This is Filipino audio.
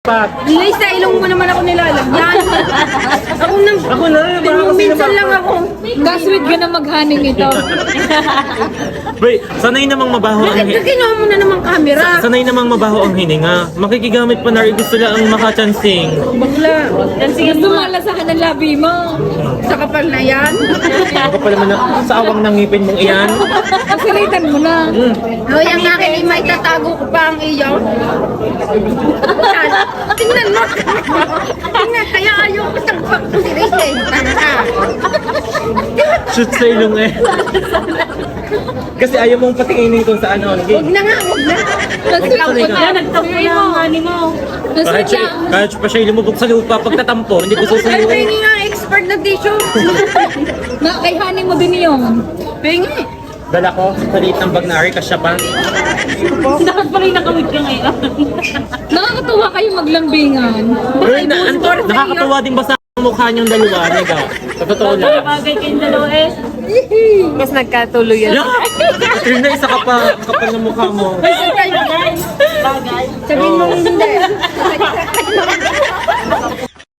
spot. Hindi, sa ilong mo naman ako nilalagyan. Ako na, minsan lang ako. Gaswit ka na maghaning ito. Wait, sanay namang mabaho ang Bakit ka kinuha mo na naman camera? Sanay namang mabaho ang hininga. Makikigamit pa na rin gusto lang ang makachansing. Bakla. Gusto malasahan ng labi mo. Sa kapal na yan. Ako pa naman sa awang ng ngipin mong iyan. Kasilitan mo na. O, yung akin, may tatago ko pa ang iyo. Tingnan mo. Tingnan, kaya ayaw ko tagpak ko si Rita. Shoot sa ilong eh. Kasi ayaw mong patinginin kung saan ano. Huwag na nga, huwag na. Nagtampo na. Nagtampo na ang ani mo. Kahit pa siya lumubog sa lupa pagtatampo, hindi ko Ay, susuyuin. pengi nga, expert na tissue. Na, kay haning mo din yun. Pengi. Dala ko sa liit ng bag na Ari, kasya pa. Dapat pa rin nakawit ka ngayon. Nakakatuwa kayo maglambingan. Girl, nakakatawa din ba sa mukha niyong dalawa, nega? Sa totoo lang. Bagay kayong dalawa eh. Mas nagkatuloy yan. Yeah! Trina, isa ka pa, kapal ng mukha mo. Bagay. Sabihin mo hindi.